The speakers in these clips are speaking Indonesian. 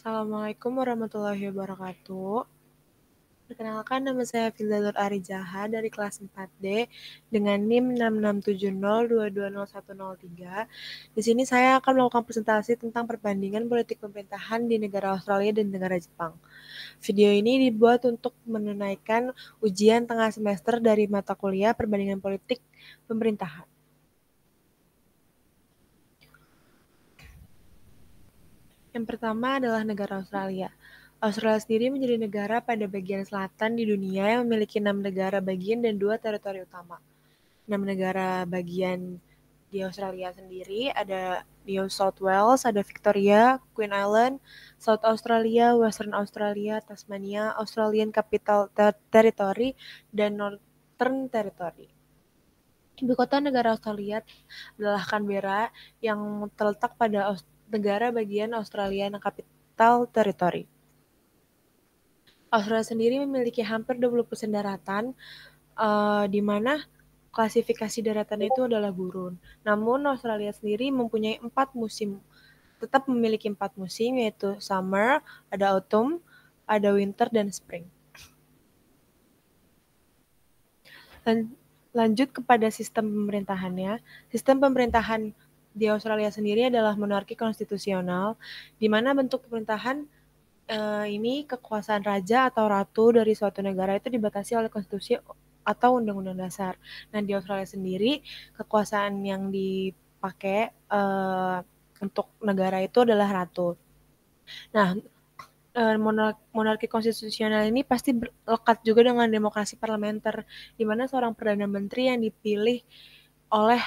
Assalamualaikum warahmatullahi wabarakatuh. Perkenalkan, nama saya Fildatur Arijaha dari kelas 4D dengan NIM 6670220103. Di sini saya akan melakukan presentasi tentang perbandingan politik pemerintahan di negara Australia dan negara Jepang. Video ini dibuat untuk menunaikan ujian tengah semester dari mata kuliah perbandingan politik pemerintahan. Yang pertama adalah negara Australia. Australia sendiri menjadi negara pada bagian selatan di dunia yang memiliki 6 negara bagian dan 2 teritori utama. 6 negara bagian di Australia sendiri ada New South Wales, ada Victoria, Queen Island, South Australia, Western Australia, Tasmania, Australian Capital Territory, dan Northern Territory. Ibu kota negara Australia adalah Canberra yang terletak pada negara bagian Australian Capital Territory. Australia sendiri memiliki hampir 20% daratan, di mana klasifikasi daratan itu adalah gurun. Namun Australia sendiri mempunyai 4 musim, tetap memiliki 4 musim, yaitu summer, ada autumn, ada winter, dan spring. Lanjut kepada sistem pemerintahannya. Sistem pemerintahan di Australia sendiri adalah monarki konstitusional, di mana bentuk pemerintahan ini kekuasaan raja atau ratu dari suatu negara itu dibatasi oleh konstitusi atau undang-undang dasar. Nah, di Australia sendiri kekuasaan yang dipakai untuk negara itu adalah ratu. Nah, monarki konstitusional ini pasti lekat juga dengan demokrasi parlementer, di mana seorang perdana menteri yang dipilih oleh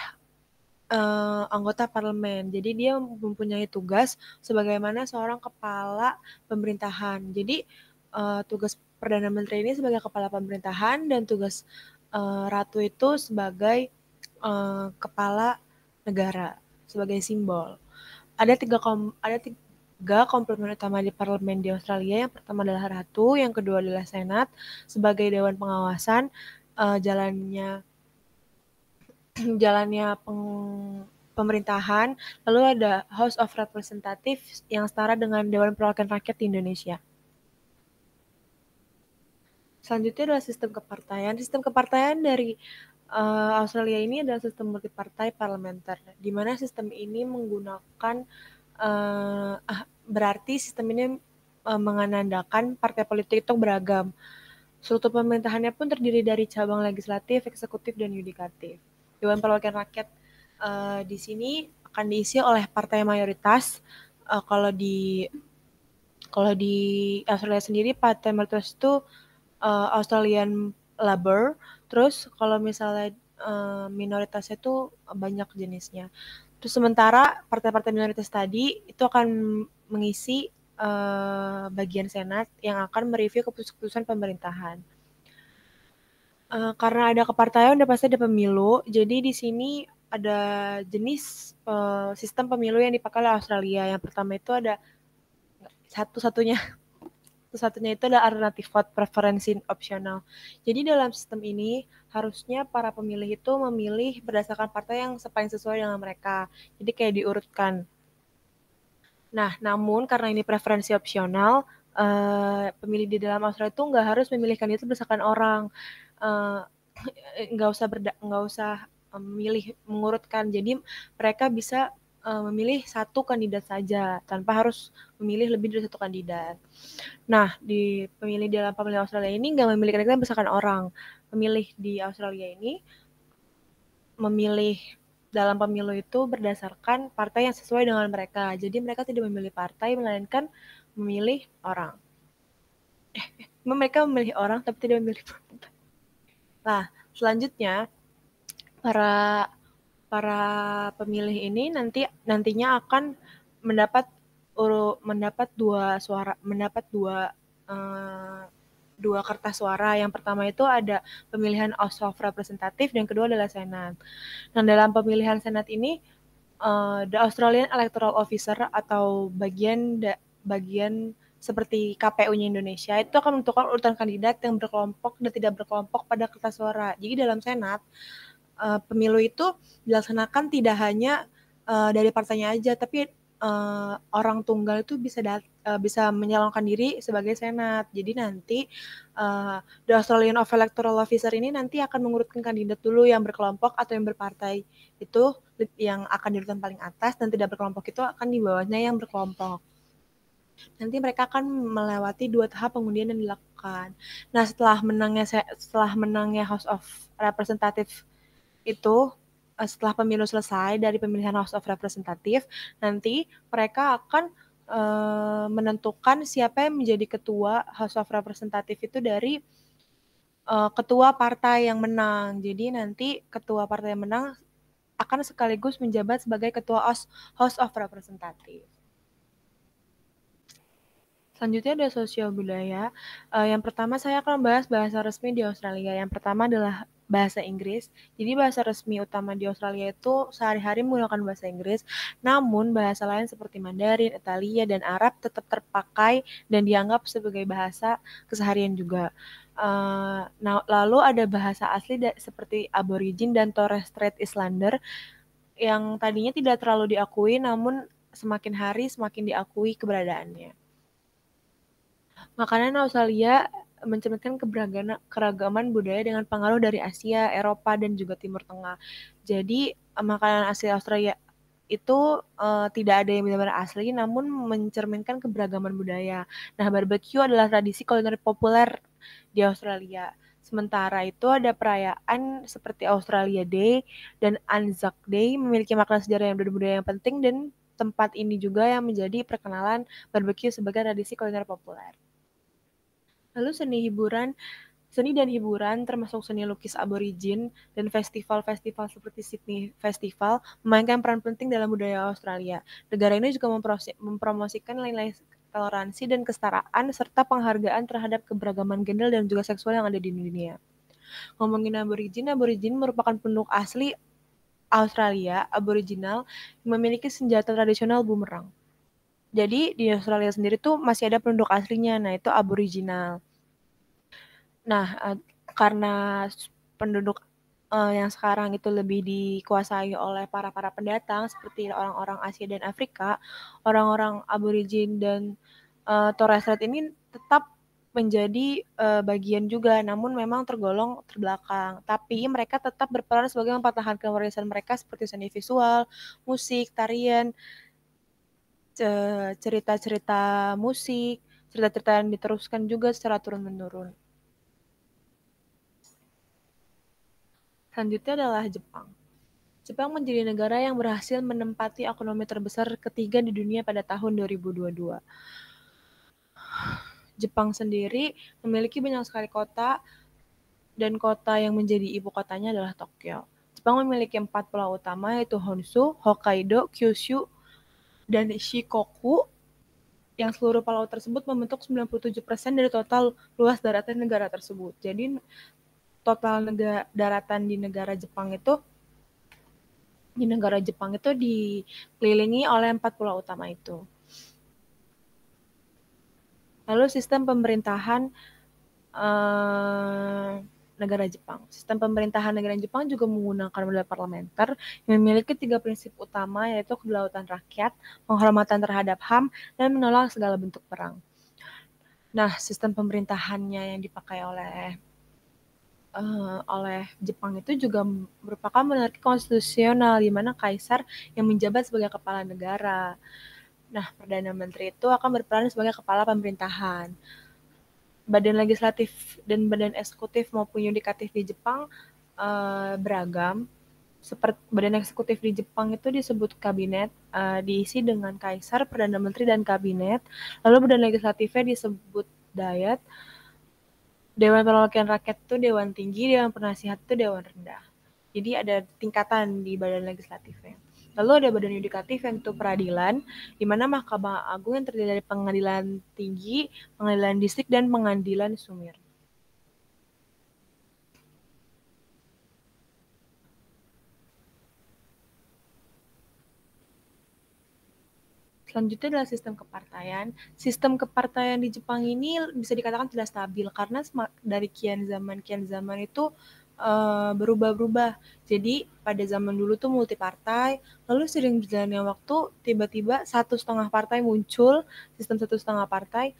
anggota parlemen. Jadi dia mempunyai tugas sebagaimana seorang kepala pemerintahan. Jadi tugas perdana menteri ini sebagai kepala pemerintahan dan tugas ratu itu sebagai kepala negara, sebagai simbol. Ada tiga komplement utama di parlemen di Australia. Yang pertama adalah ratu, yang kedua adalah senat sebagai dewan pengawasan, jalannya pemerintahan. Lalu ada House of Representatives yang setara dengan Dewan Perwakilan Rakyat di Indonesia. Selanjutnya adalah sistem kepartaian. Sistem kepartaian dari Australia ini adalah sistem multipartai parlementer, di mana sistem ini menggunakan berarti sistem ini mengandakan partai politik itu beragam. Struktur pemerintahannya pun terdiri dari cabang legislatif, eksekutif, dan yudikatif. Dewan Perwakilan Rakyat di sini akan diisi oleh partai mayoritas. Kalau di Australia sendiri partai mayoritas itu Australian Labor. Terus kalau misalnya minoritasnya itu banyak jenisnya. Terus sementara partai-partai minoritas tadi itu akan mengisi bagian senat yang akan mereview keputusan pemerintahan. Karena ada kepartaian udah pasti ada pemilu. Jadi di sini ada jenis sistem pemilu yang dipakai oleh Australia. Yang pertama itu ada satu-satunya itu adalah alternative vote preference optional. Jadi dalam sistem ini harusnya para pemilih itu memilih berdasarkan partai yang paling sesuai dengan mereka. Jadi kayak diurutkan. Nah, namun karena ini preferensi opsional, pemilih di dalam Australia itu nggak harus memilih kandidat berdasarkan orang, nggak usah memilih mengurutkan. Jadi mereka bisa memilih satu kandidat saja tanpa harus memilih lebih dari satu kandidat. Nah, di pemilih dalam pemilih Australia ini nggak memilih kandidat berdasarkan orang. Pemilih di Australia ini memilih dalam pemilu itu berdasarkan partai yang sesuai dengan mereka. Jadi mereka tidak memilih partai, melainkan memilih orang. Mereka memilih orang tapi tidak memilih partai. Nah, selanjutnya para pemilih ini nantinya akan mendapat dua kertas suara. Yang pertama itu ada pemilihan House of Representative dan kedua adalah Senat. Nah, dalam pemilihan Senat ini the Australian Electoral Officer atau bagian seperti KPU-nya Indonesia itu akan menentukan urutan kandidat yang berkelompok dan tidak berkelompok pada kertas suara. Jadi dalam Senat pemilu itu dilaksanakan tidak hanya dari partainya aja, tapi orang tunggal itu bisa menyalonkan diri sebagai senat. Jadi nanti the Australian of Electoral Officer ini nanti akan mengurutkan kandidat dulu yang berkelompok atau yang berpartai itu yang akan diurutkan paling atas, dan tidak berkelompok itu akan di bawahnya yang berkelompok. Nanti mereka akan melewati 2 tahap pengundian yang dilakukan. Nah, setelah menangnya House of Representative itu, setelah pemilu selesai dari pemilihan House of Representative, nanti mereka akan menentukan siapa yang menjadi ketua House of Representative itu dari ketua partai yang menang. Jadi nanti ketua partai yang menang akan sekaligus menjabat sebagai ketua House of Representative. Selanjutnya ada sosial budaya. Yang pertama saya akan membahas bahasa resmi di Australia. Yang pertama adalah bahasa Inggris. Jadi bahasa resmi utama di Australia itu sehari-hari menggunakan bahasa Inggris. Namun bahasa lain seperti Mandarin, Italia, dan Arab tetap terpakai dan dianggap sebagai bahasa keseharian juga. Lalu ada bahasa asli seperti Aborigin dan Torres Strait Islander yang tadinya tidak terlalu diakui, namun semakin hari semakin diakui keberadaannya. Makanan Australia mencerminkan keragaman budaya dengan pengaruh dari Asia, Eropa, dan juga Timur Tengah. Jadi makanan asli Australia itu tidak ada yang benar-benar asli, namun mencerminkan keberagaman budaya. Nah, barbecue adalah tradisi kuliner populer di Australia. Sementara itu ada perayaan seperti Australia Day dan Anzac Day memiliki makna sejarah dan budaya yang penting, dan tempat ini juga yang menjadi perkenalan barbecue sebagai tradisi kuliner populer. Lalu seni dan hiburan termasuk seni lukis Aborigin dan festival-festival seperti Sydney Festival memainkan peran penting dalam budaya Australia. Negara ini juga mempromosikan nilai toleransi dan kesetaraan serta penghargaan terhadap keberagaman gender dan juga seksual yang ada di dunia. Ngomongin Aborigin merupakan penduduk asli Australia Aboriginal yang memiliki senjata tradisional bumerang. Jadi di Australia sendiri tuh masih ada penduduk aslinya, nah itu Aboriginal. Nah, karena penduduk yang sekarang itu lebih dikuasai oleh para pendatang seperti orang-orang Asia dan Afrika, orang-orang Aborigin dan Torres Strait ini tetap menjadi bagian juga, namun memang tergolong terbelakang. Tapi mereka tetap berperan sebagai mempertahankan warisan mereka seperti seni visual, musik, tarian, cerita-cerita musik, cerita-cerita yang diteruskan juga secara turun-menurun. Selanjutnya adalah Jepang. Jepang menjadi negara yang berhasil menempati ekonomi terbesar ketiga di dunia pada tahun 2022. Jepang sendiri memiliki banyak sekali kota, dan kota yang menjadi ibu kotanya adalah Tokyo. Jepang memiliki 4 pulau utama, yaitu Honshu, Hokkaido, Kyushu, dan Shikoku, yang seluruh pulau tersebut membentuk 97% dari total luas daratan negara tersebut. Jadi total daratan di negara Jepang itu dikelilingi oleh 4 pulau utama itu. Lalu sistem pemerintahan negara Jepang. Sistem pemerintahan negara Jepang juga menggunakan model parlementer yang memiliki 3 prinsip utama, yaitu kedaulatan rakyat, penghormatan terhadap HAM, dan menolak segala bentuk perang. Nah, sistem pemerintahannya yang dipakai oleh Jepang itu juga merupakan monarki konstitusional, di mana kaisar yang menjabat sebagai kepala negara. Nah, Perdana Menteri itu akan berperan sebagai kepala pemerintahan. Badan legislatif dan badan eksekutif maupun yudikatif di Jepang beragam. Seperti badan eksekutif di Jepang itu disebut kabinet, diisi dengan kaisar, perdana menteri, dan kabinet. Lalu badan legislatifnya disebut Diet. Dewan Perwakilan Rakyat itu dewan tinggi, dewan penasihat itu dewan rendah. Jadi ada tingkatan di badan legislatifnya. Lalu ada badan yudikatif yang itu peradilan, di mana Mahkamah Agung yang terdiri dari pengadilan tinggi, pengadilan distrik, dan pengadilan sumir. Selanjutnya adalah sistem kepartaian. Sistem kepartaian di Jepang ini bisa dikatakan tidak stabil karena dari kian zaman itu berubah-berubah. Jadi pada zaman dulu tuh multi partai, lalu sering berjalannya waktu tiba-tiba 1,5 partai muncul, sistem 1,5 partai,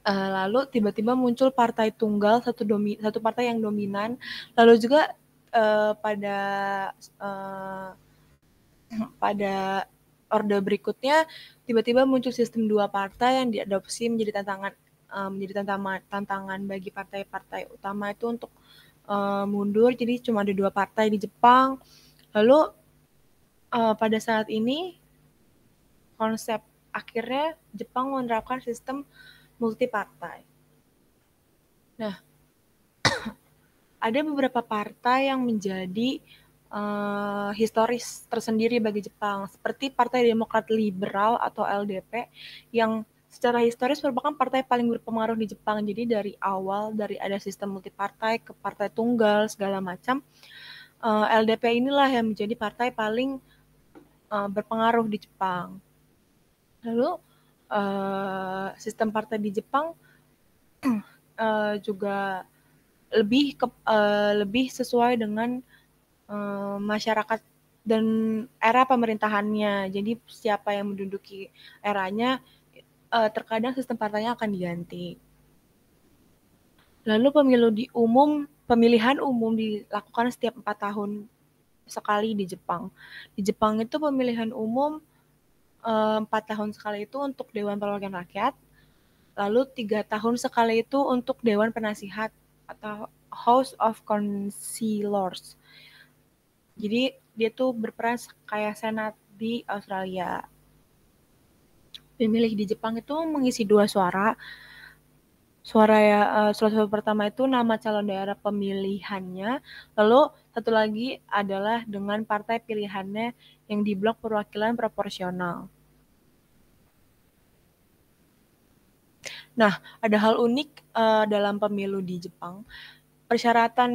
lalu tiba-tiba muncul partai tunggal, satu partai yang dominan, lalu juga pada uh, pada orde berikutnya tiba-tiba muncul sistem 2 partai yang diadopsi menjadi tantangan bagi partai-partai utama itu untuk mundur. Jadi cuma ada 2 partai di Jepang. Lalu pada saat ini konsep akhirnya Jepang menerapkan sistem multi partai. Nah, ada beberapa partai yang menjadi historis tersendiri bagi Jepang, seperti Partai Demokrat Liberal atau LDP yang secara historis merupakan partai paling berpengaruh di Jepang. Jadi dari awal, dari ada sistem multipartai ke partai tunggal segala macam, LDP inilah yang menjadi partai paling berpengaruh di Jepang. Lalu sistem partai di Jepang juga lebih sesuai dengan masyarakat dan era pemerintahannya. Jadi siapa yang menduduki eranya, terkadang sistem partainya akan diganti. Lalu pemilihan umum dilakukan setiap 4 tahun sekali di Jepang. Di Jepang itu pemilihan umum 4 tahun sekali itu untuk Dewan Perwakilan Rakyat, lalu 3 tahun sekali itu untuk Dewan Penasihat atau House of Councilors. Jadi dia tuh berperan kayak senat di Australia. Pemilih di Jepang itu mengisi 2 suara. Suara pertama itu nama calon daerah pemilihannya, lalu satu lagi adalah dengan partai pilihannya yang di blok perwakilan proporsional. Nah, ada hal unik dalam pemilu di Jepang. Persyaratan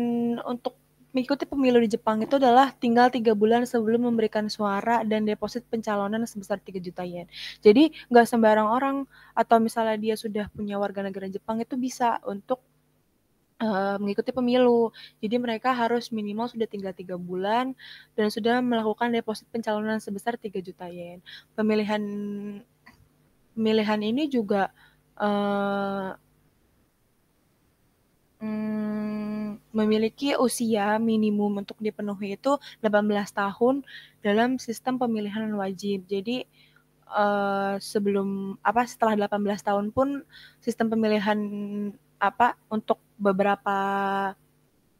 untuk mengikuti pemilu di Jepang itu adalah tinggal 3 bulan sebelum memberikan suara dan deposit pencalonan sebesar 3 juta yen. Jadi nggak sembarang orang atau misalnya dia sudah punya warga negara Jepang itu bisa untuk mengikuti pemilu. Jadi mereka harus minimal sudah tinggal 3 bulan dan sudah melakukan deposit pencalonan sebesar 3 juta yen. Pemilihan ini juga memiliki usia minimum untuk dipenuhi itu 18 tahun dalam sistem pemilihan wajib. Jadi setelah 18 tahun pun sistem pemilihan untuk beberapa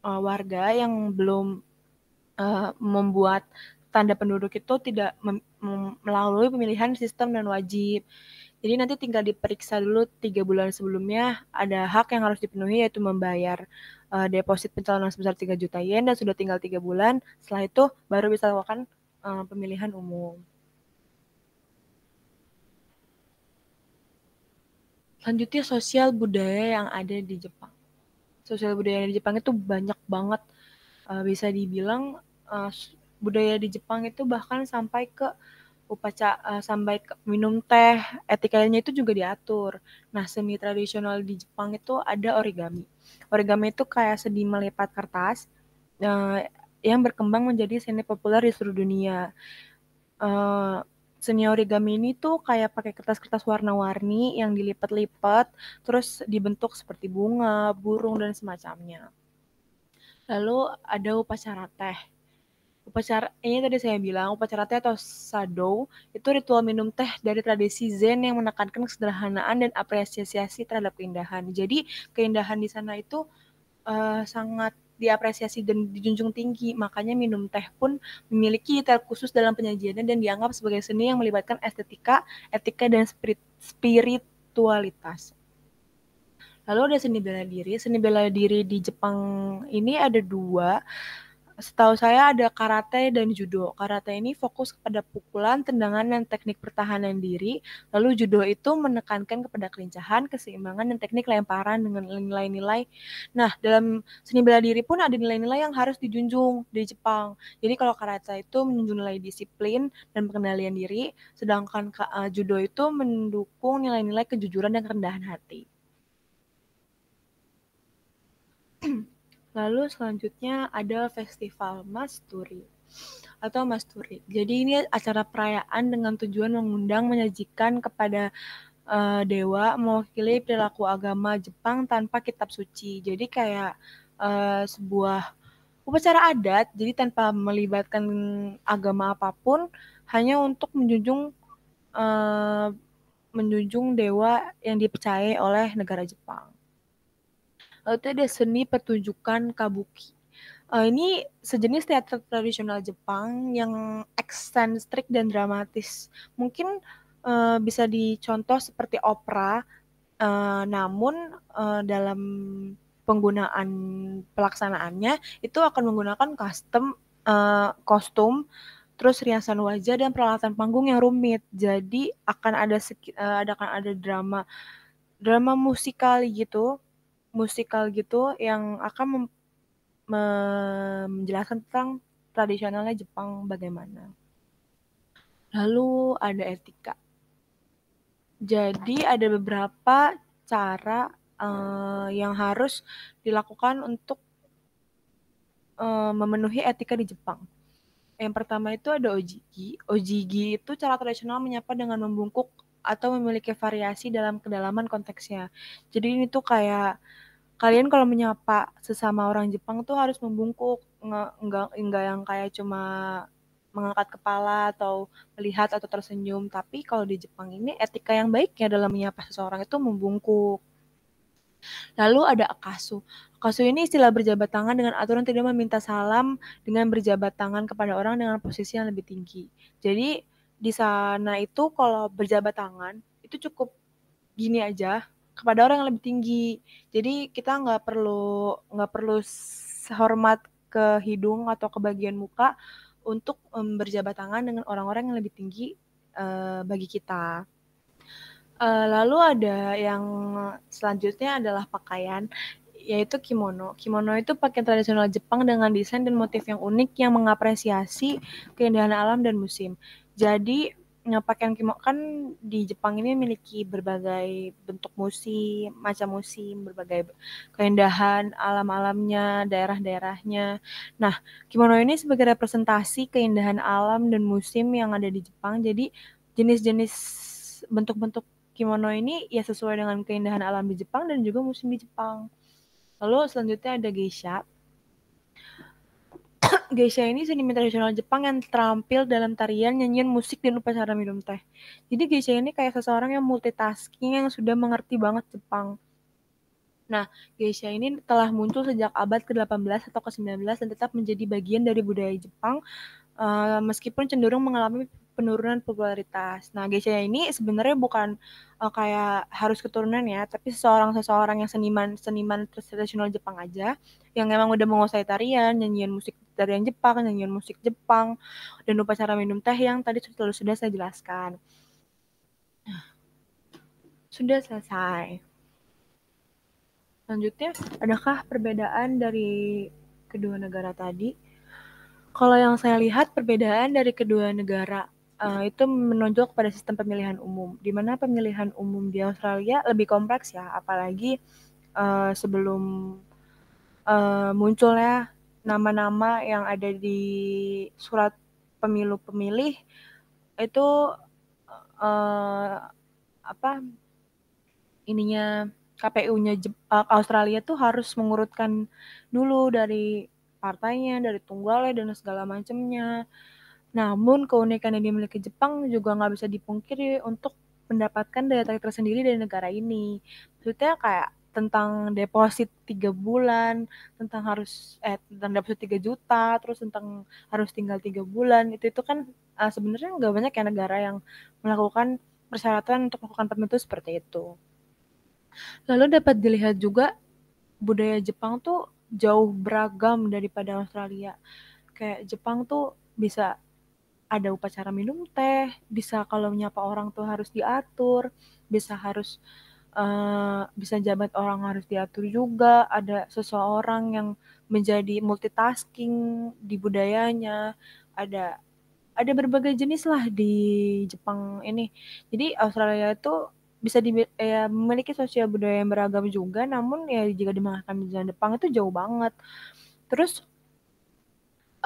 warga yang belum membuat tanda penduduk itu tidak melalui pemilihan sistem dan wajib. Jadi nanti tinggal diperiksa dulu 3 bulan sebelumnya ada hak yang harus dipenuhi yaitu membayar deposit pencalonan sebesar 3 juta yen dan sudah tinggal 3 bulan. Setelah itu baru bisa lakukan pemilihan umum. Selanjutnya sosial budaya yang ada di Jepang. Sosial budaya di Jepang itu banyak banget. Bisa dibilang budaya di Jepang itu bahkan sampai ke sampai ke minum teh, etikanya itu juga diatur. Nah, seni tradisional di Jepang itu ada origami. Origami itu kayak seni melipat kertas yang berkembang menjadi seni populer di seluruh dunia. Seni origami ini tuh kayak pakai kertas-kertas warna-warni yang dilipat-lipat, terus dibentuk seperti bunga, burung, dan semacamnya. Lalu ada upacara teh. Ini tadi saya bilang, upacara teh atau sado itu ritual minum teh dari tradisi Zen yang menekankan kesederhanaan dan apresiasi terhadap keindahan. Jadi keindahan di sana itu sangat diapresiasi dan dijunjung tinggi. Makanya minum teh pun memiliki detail khusus dalam penyajiannya dan dianggap sebagai seni yang melibatkan estetika, etika, dan spiritualitas. Lalu ada seni bela diri. Seni bela diri di Jepang ini ada 2. Setahu saya ada karate dan judo. Karate ini fokus kepada pukulan, tendangan, dan teknik pertahanan diri. Lalu judo itu menekankan kepada kelincahan, keseimbangan, dan teknik lemparan dengan nilai-nilai. Nah, dalam seni bela diri pun ada nilai-nilai yang harus dijunjung di Jepang. Jadi kalau karate itu menjunjung nilai disiplin dan pengendalian diri, sedangkan judo itu mendukung nilai-nilai kejujuran dan kerendahan hati. Lalu selanjutnya ada festival Masturi atau Masturi. Jadi ini acara perayaan dengan tujuan mengundang menyajikan kepada dewa mewakili perilaku agama Jepang tanpa kitab suci. Jadi kayak sebuah upacara adat, jadi tanpa melibatkan agama apapun, hanya untuk menjunjung dewa yang dipercayai oleh negara Jepang. Lalu itu ada seni pertunjukan kabuki. Ini sejenis teater tradisional Jepang yang eksentrik dan dramatis. Mungkin bisa dicontoh seperti opera, namun dalam penggunaan pelaksanaannya itu akan menggunakan kostum, terus riasan wajah dan peralatan panggung yang rumit. Jadi akan ada drama drama musikal gitu yang akan menjelaskan tentang tradisionalnya Jepang bagaimana. Lalu ada etika. Jadi ada beberapa cara yang harus dilakukan untuk memenuhi etika di Jepang. Yang pertama itu ada ojigi. Ojigi itu cara tradisional menyapa dengan membungkuk atau memiliki variasi dalam kedalaman konteksnya. Jadi ini tuh kayak kalian kalau menyapa sesama orang Jepang tuh harus membungkuk, enggak yang kayak cuma mengangkat kepala atau melihat atau tersenyum. Tapi kalau di Jepang ini etika yang baiknya dalam menyapa seseorang itu membungkuk. Lalu ada akasu. Akasu ini istilah berjabat tangan dengan aturan tidak meminta salam dengan berjabat tangan kepada orang dengan posisi yang lebih tinggi. Jadi di sana itu kalau berjabat tangan itu cukup gini aja kepada orang yang lebih tinggi. Jadi kita nggak perlu hormat ke hidung atau ke bagian muka untuk berjabat tangan dengan orang-orang yang lebih tinggi bagi kita. Lalu ada yang selanjutnya adalah pakaian, yaitu kimono. Kimono itu pakaian tradisional Jepang dengan desain dan motif yang unik yang mengapresiasi keindahan alam dan musim. Jadi pakaian kimono kan di Jepang ini memiliki berbagai bentuk macam musim, berbagai keindahan alam-alamnya, daerah-daerahnya. Nah, kimono ini sebagai representasi keindahan alam dan musim yang ada di Jepang. Jadi jenis-jenis bentuk-bentuk kimono ini ya sesuai dengan keindahan alam di Jepang dan juga musim di Jepang. Lalu selanjutnya ada geisha. Geisha ini seniman tradisional Jepang yang terampil dalam tarian, nyanyian, musik, dan upacara minum teh. Jadi geisha ini kayak seseorang yang multitasking yang sudah mengerti banget Jepang. Nah, geisha ini telah muncul sejak abad ke-18 atau ke-19 dan tetap menjadi bagian dari budaya Jepang meskipun cenderung mengalami penurunan popularitas. Nah, geisha ini sebenarnya bukan kayak harus keturunan ya, tapi seseorang yang seniman tradisional Jepang aja yang memang udah menguasai tarian, nyanyian musik tarian Jepang, nyanyian musik Jepang, dan upacara minum teh yang tadi sudah saya jelaskan. Sudah selesai. Selanjutnya, adakah perbedaan dari kedua negara tadi? Kalau yang saya lihat perbedaan dari kedua negara itu menonjol pada sistem pemilihan umum, di mana pemilihan umum di Australia lebih kompleks ya, apalagi sebelum munculnya nama-nama yang ada di surat pemilu pemilih itu apa ininya KPU-nya Australia tuh harus mengurutkan dulu dari partainya, dari tunggalnya dan segala macamnya. Namun keunikan yang dimiliki Jepang juga nggak bisa dipungkiri untuk mendapatkan daya tarik tersendiri dari negara ini. Maksudnya kayak tentang deposit 3 bulan, tentang deposit 3 juta, terus tentang harus tinggal 3 bulan, itu kan sebenarnya nggak banyak ya negara yang melakukan persyaratan untuk melakukan pemilu seperti itu. Lalu dapat dilihat juga budaya Jepang tuh jauh beragam daripada Australia. Kayak Jepang tuh bisa ada upacara minum teh, bisa kalau menyapa orang tuh harus diatur, bisa jabat orang harus diatur juga, ada seseorang yang menjadi multitasking di budayanya, ada berbagai jenis lah di Jepang ini. Jadi Australia itu bisa memiliki sosial budaya yang beragam juga, namun ya jika dimakan di Jepang itu jauh banget. Terus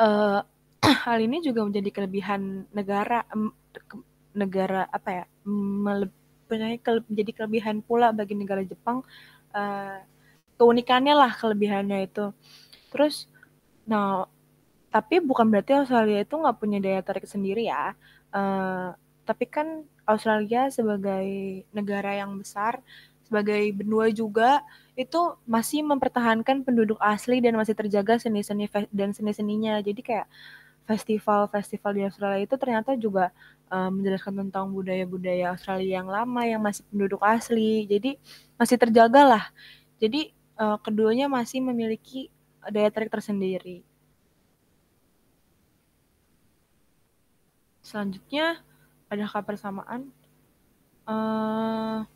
uh, hal ini juga menjadi kelebihan negara apa ya, menjadi kelebihan pula bagi negara Jepang, uh, keunikannya lah kelebihannya itu. Terus, nah tapi bukan berarti Australia itu nggak punya daya tarik sendiri ya. Tapi kan Australia sebagai negara yang besar, sebagai benua juga, itu masih mempertahankan penduduk asli dan masih terjaga seni-seni dan seni-seninya. Jadi kayak festival-festival di Australia itu ternyata juga menjelaskan tentang budaya-budaya Australia yang lama yang masih penduduk asli. Jadi masih terjaga lah. Jadi keduanya masih memiliki daya tarik tersendiri. Selanjutnya, adakah persamaan? Uh,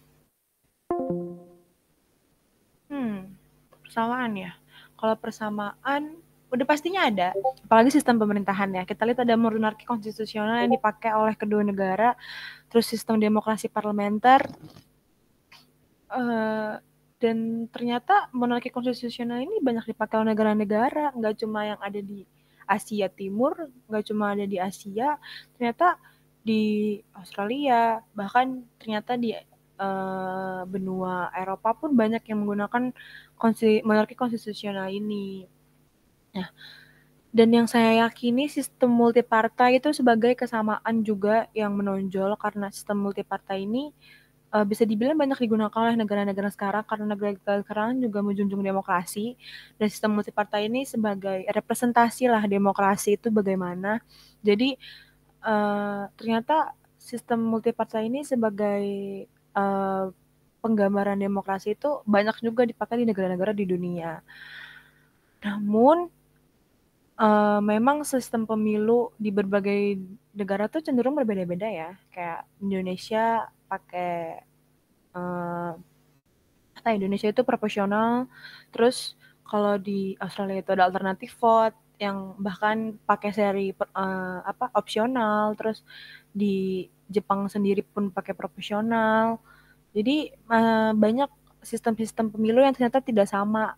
Persamaan ya. Kalau persamaan, udah pastinya ada. Apalagi sistem pemerintahan ya. Kita lihat ada monarki konstitusional yang dipakai oleh kedua negara, terus sistem demokrasi parlementer, dan ternyata monarki konstitusional ini banyak dipakai oleh negara-negara, nggak cuma yang ada di Asia Timur, nggak cuma ada di Asia, ternyata di Australia, bahkan ternyata di benua Eropa pun banyak yang menggunakan monarki konstitusional ini. Nah, dan yang saya yakini sistem multipartai itu sebagai kesamaan juga yang menonjol karena sistem multipartai ini bisa dibilang banyak digunakan oleh negara-negara sekarang karena negara-negara sekarang juga menjunjung demokrasi dan sistem multipartai ini sebagai representasi lah demokrasi itu bagaimana. Jadi ternyata sistem multipartai ini sebagai uh, penggambaran demokrasi itu banyak juga dipakai di negara-negara di dunia. Namun memang sistem pemilu di berbagai negara tuh cenderung berbeda-beda ya. Kayak Indonesia pakai Indonesia itu proporsional. Terus kalau di Australia itu ada alternatif vote yang bahkan pakai seri opsional. Terus di Jepang sendiri pun pakai proporsional. Jadi banyak sistem-sistem pemilu yang ternyata tidak sama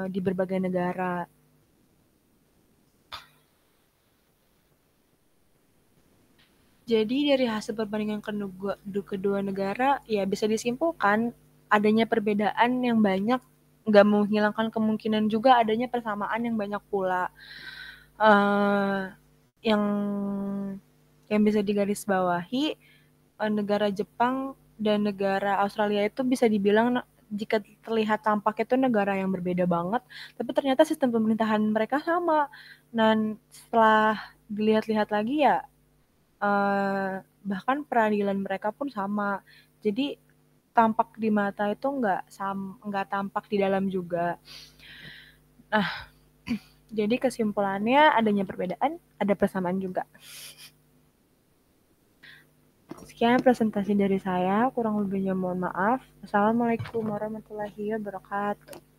di berbagai negara. Jadi dari hasil perbandingan kedua negara, ya bisa disimpulkan adanya perbedaan yang banyak, nggak menghilangkan kemungkinan juga adanya persamaan yang banyak pula. Uh, yang yang bisa digarisbawahi, negara Jepang dan negara Australia itu bisa dibilang jika terlihat tampak itu negara yang berbeda banget, tapi ternyata sistem pemerintahan mereka sama. Dan setelah dilihat-lihat lagi ya, bahkan peradilan mereka pun sama. Jadi tampak di mata itu nggak tampak di dalam juga. Nah, jadi kesimpulannya adanya perbedaan, ada persamaan juga. Sekian presentasi dari saya, kurang lebihnya mohon maaf. Assalamualaikum warahmatullahi wabarakatuh.